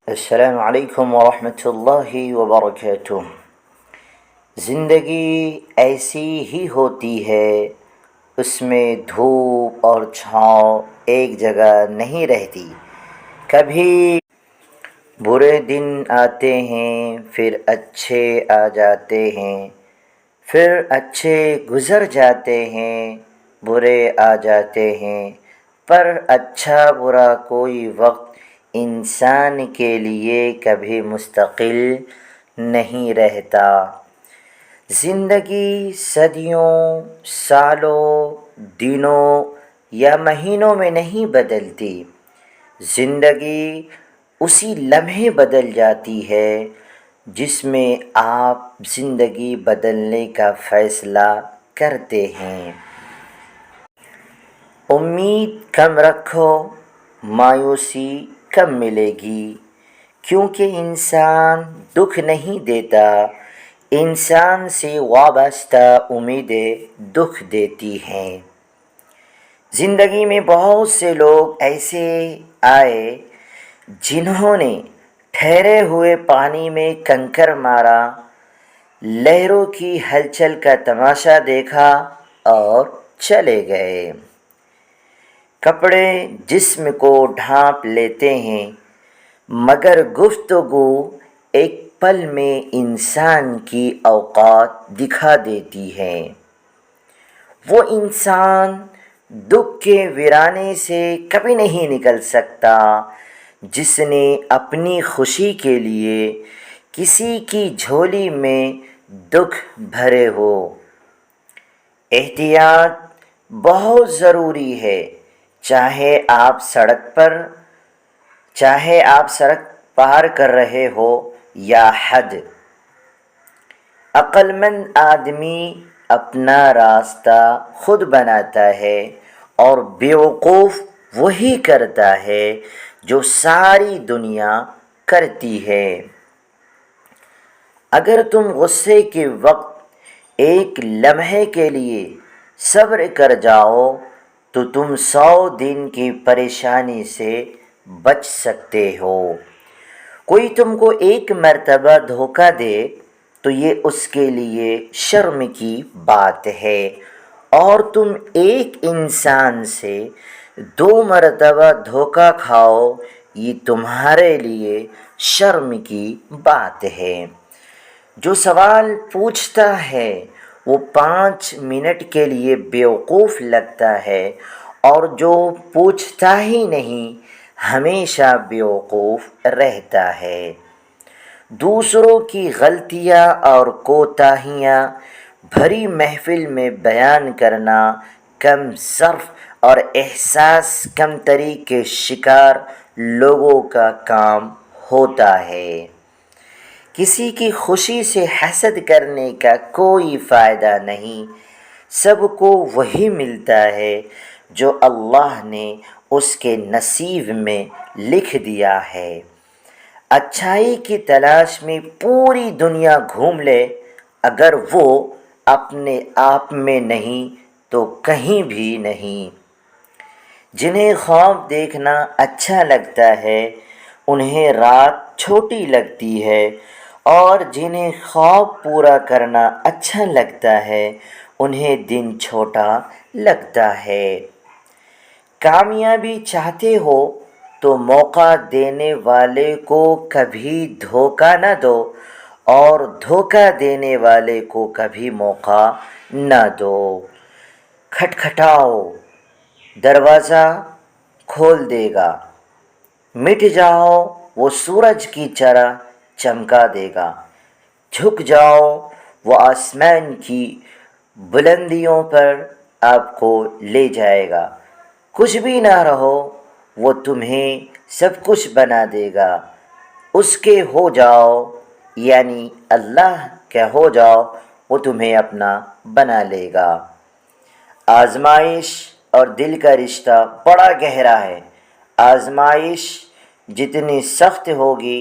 السلام علیکم ورحمۃ اللہ وبرکاتہ۔ زندگی ایسی ہی ہوتی ہے، اس میں دھوپ اور چھاؤں ایک جگہ نہیں رہتی۔ کبھی برے دن آتے ہیں، پھر اچھے آ جاتے ہیں، پھر اچھے گزر جاتے ہیں، برے آ جاتے ہیں، پر اچھا برا کوئی وقت انسان کے لیے کبھی مستقل نہیں رہتا۔ زندگی صدیوں، سالوں، دنوں یا مہینوں میں نہیں بدلتی۔ زندگی اسی لمحے بدل جاتی ہے جس میں آپ زندگی بدلنے کا فیصلہ کرتے ہیں۔ امید کم رکھو، مایوسی کم ملے گی، کیونکہ انسان دکھ نہیں دیتا، انسان سے وابستہ امیدیں دکھ دیتی ہیں۔ زندگی میں بہت سے لوگ ایسے آئے جنہوں نے ٹھہرے ہوئے پانی میں کنکر مارا، لہروں کی ہلچل کا تماشا دیکھا اور چلے گئے۔ کپڑے جسم کو ڈھانپ لیتے ہیں، مگر گفتگو ایک پل میں انسان کی اوقات دکھا دیتی ہے۔ وہ انسان دکھ کے ویرانے سے کبھی نہیں نکل سکتا جس نے اپنی خوشی کے لیے کسی کی جھولی میں دکھ بھرے ہو۔ احتیاط بہت ضروری ہے، چاہے آپ سڑک پار کر رہے ہو یا حد۔ عقل مند آدمی اپنا راستہ خود بناتا ہے اور بیوقوف وہی کرتا ہے جو ساری دنیا کرتی ہے۔ اگر تم غصے کے وقت ایک لمحے کے لیے صبر کر جاؤ تو تم 100 دن کی پریشانی سے بچ سکتے ہو۔ کوئی تم کو ایک مرتبہ دھوکہ دے تو یہ اس کے لیے شرم کی بات ہے، اور تم ایک انسان سے 2 مرتبہ دھوکہ کھاؤ، یہ تمہارے لیے شرم کی بات ہے۔ جو سوال پوچھتا ہے وہ 5 منٹ کے لیے بیوقوف لگتا ہے، اور جو پوچھتا ہی نہیں ہمیشہ بیوقوف رہتا ہے۔ دوسروں کی غلطیاں اور کوتاہیاں بھری محفل میں بیان کرنا کم ظرف اور احساس کمتری کے شکار لوگوں کا کام ہوتا ہے۔ کسی کی خوشی سے حسد کرنے کا کوئی فائدہ نہیں، سب کو وہی ملتا ہے جو اللہ نے اس کے نصیب میں لکھ دیا ہے۔ اچھائی کی تلاش میں پوری دنیا گھوم لے، اگر وہ اپنے آپ میں نہیں تو کہیں بھی نہیں۔ جنہیں خواب دیکھنا اچھا لگتا ہے انہیں رات چھوٹی لگتی ہے، اور جنہیں خواب پورا کرنا اچھا لگتا ہے انہیں دن چھوٹا لگتا ہے۔ کامیابی چاہتے ہو تو موقع دینے والے کو کبھی دھوکہ نہ دو، اور دھوکہ دینے والے کو کبھی موقع نہ دو۔ کھٹکھٹاؤ، دروازہ کھول دے گا، مٹ جاؤ وہ سورج کی طرح چمکا دے گا، جھک جاؤ وہ آسمان کی بلندیوں پر آپ کو لے جائے گا، کچھ بھی نہ رہو وہ تمہیں سب کچھ بنا دے گا۔ اس کے ہو جاؤ، یعنی اللہ کا ہو جاؤ، وہ تمہیں اپنا بنا لے گا۔ آزمائش اور دل کا رشتہ بڑا گہرا ہے۔ آزمائش جتنی سخت ہوگی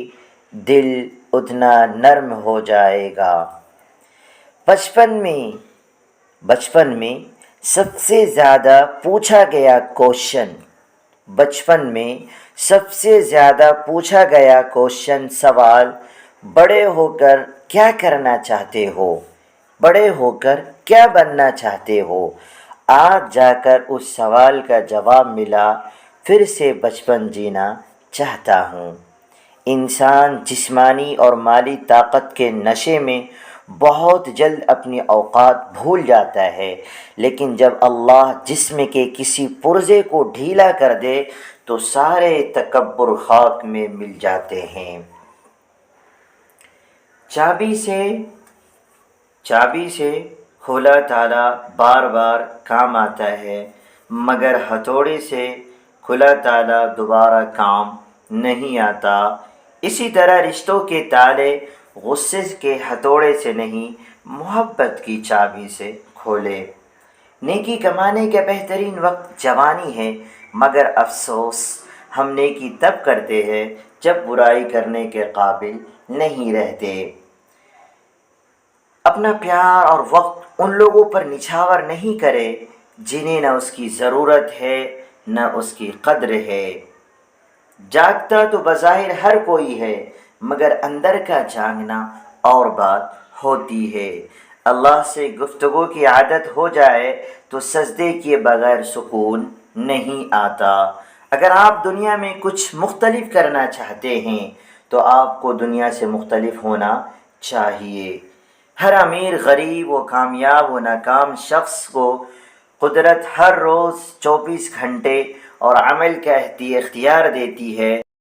دل اتنا نرم ہو جائے گا۔ بچپن میں سب سے زیادہ پوچھا گیا کوشچن، بچپن میں سب سے زیادہ پوچھا گیا کوشچن سوال، بڑے ہو کر کیا کرنا چاہتے ہو؟ بڑے ہو کر کیا بننا چاہتے ہو؟ آج جا کر اس سوال کا جواب ملا، پھر سے بچپن جینا چاہتا ہوں۔ انسان جسمانی اور مالی طاقت کے نشے میں بہت جلد اپنی اوقات بھول جاتا ہے، لیکن جب اللہ جسم کے کسی پرزے کو ڈھیلا کر دے تو سارے تکبر خاک میں مل جاتے ہیں۔ چابی سے خلا تالا بار بار کام آتا ہے، مگر ہتھوڑے سے کھلا تالا دوبارہ کام نہیں آتا۔ اسی طرح رشتوں کے تالے غصے کے ہتھوڑے سے نہیں، محبت کی چابی سے کھولے۔ نیکی کمانے کا بہترین وقت جوانی ہے، مگر افسوس ہم نیکی تب کرتے ہیں جب برائی کرنے کے قابل نہیں رہتے۔ اپنا پیار اور وقت ان لوگوں پر نچھاور نہیں کرے جنہیں نہ اس کی ضرورت ہے نہ اس کی قدر ہے۔ جاگتا تو بظاہر ہر کوئی ہے، مگر اندر کا جاگنا اور بات ہوتی ہے۔ اللہ سے گفتگو کی عادت ہو جائے تو سجدے کیے بغیر سکون نہیں آتا۔ اگر آپ دنیا میں کچھ مختلف کرنا چاہتے ہیں تو آپ کو دنیا سے مختلف ہونا چاہیے۔ ہر امیر، غریب و کامیاب و ناکام شخص کو قدرت ہر روز 24 گھنٹے اور عمل کا اختیار دیتی ہے۔